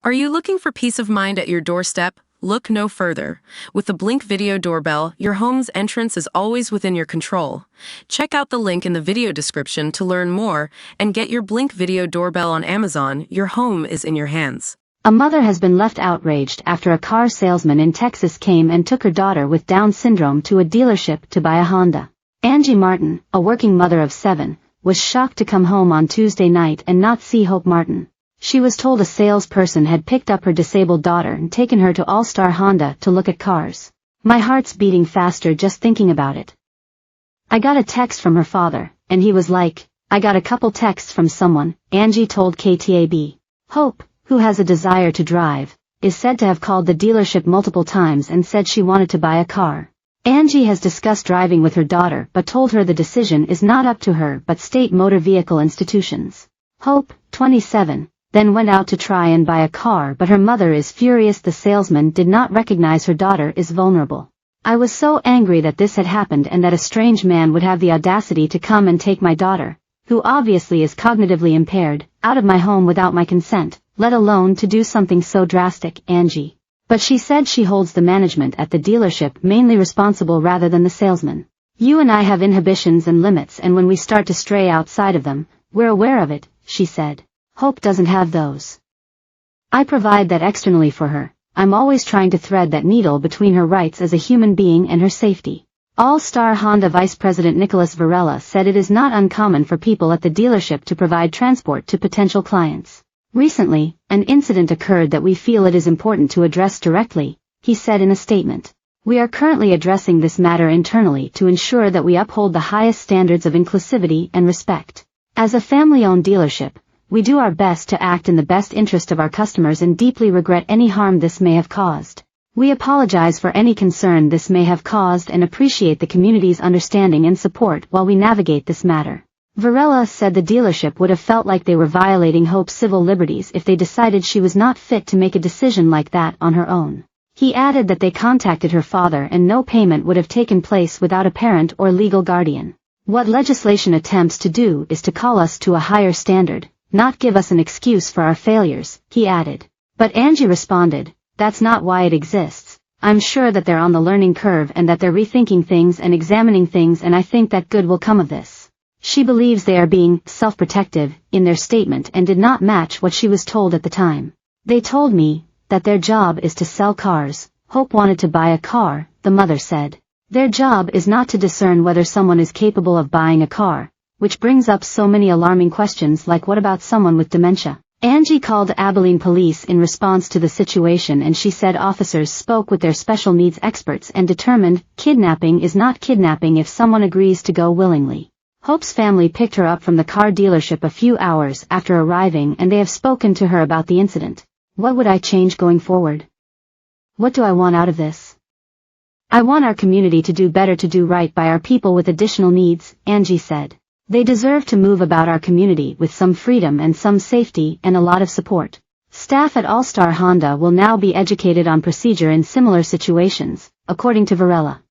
Are you looking for peace of mind at your doorstep? Look no further. With the Blink Video Doorbell, your home's entrance is always within your control. Check out the link in the video description to learn more and get your Blink Video Doorbell on Amazon. Your home is in your hands. A mother has been left outraged after a car salesman in Texas came and took her daughter with Down syndrome to a dealership to buy a Honda. Angie Martin, a working mother of 7, was shocked to come home on Tuesday night and not see Hope Martin. She was told a salesperson had picked up her disabled daughter and taken her to All-Star Honda to look at cars. My heart's beating faster just thinking about it. I got a text from her father, and he was like, I got a couple texts from someone, Angie told KTAB. Hope, who has a desire to drive, is said to have called the dealership multiple times and said she wanted to buy a car. Angie has discussed driving with her daughter but told her the decision is not up to her but state motor vehicle institutions. Hope, 27, then went out to try and buy a car, but her mother is furious the salesman did not recognize her daughter is vulnerable. I was so angry that this had happened and that a strange man would have the audacity to come and take my daughter, who obviously is cognitively impaired, out of my home without my consent, let alone to do something so drastic, Angie. But she said she holds the management at the dealership mainly responsible rather than the salesman. You and I have inhibitions and limits, and when we start to stray outside of them, we're aware of it, she said. Hope doesn't have those. I provide that externally for her. I'm always trying to thread that needle between her rights as a human being and her safety. All-Star Honda Vice President Nicholas Varela said it is not uncommon for people at the dealership to provide transport to potential clients. Recently, an incident occurred that we feel it is important to address directly, he said in a statement. We are currently addressing this matter internally to ensure that we uphold the highest standards of inclusivity and respect. As a family-owned dealership, we do our best to act in the best interest of our customers and deeply regret any harm this may have caused. We apologize for any concern this may have caused and appreciate the community's understanding and support while we navigate this matter. Varela said the dealership would have felt like they were violating Hope's civil liberties if they decided she was not fit to make a decision like that on her own. He added that they contacted her father and no payment would have taken place without a parent or legal guardian. What legislation attempts to do is to call us to a higher standard, not give us an excuse for our failures, he added. But Angie responded, that's not why it exists. I'm sure that they're on the learning curve and that they're rethinking things and examining things, and I think that good will come of this. She believes they are being self-protective in their statement and did not match what she was told at the time. They told me that their job is to sell cars. Hope wanted to buy a car, the mother said. Their job is not to discern whether someone is capable of buying a car, which brings up so many alarming questions like what about someone with dementia? Angie called Abilene police in response to the situation, and she said officers spoke with their special needs experts and determined kidnapping is not kidnapping if someone agrees to go willingly. Hope's family picked her up from the car dealership a few hours after arriving, and they have spoken to her about the incident. What would I change going forward? What do I want out of this? I want our community to do better, to do right by our people with additional needs, Angie said. They deserve to move about our community with some freedom and some safety and a lot of support. Staff at All-Star Honda will now be educated on procedure in similar situations, according to Varela.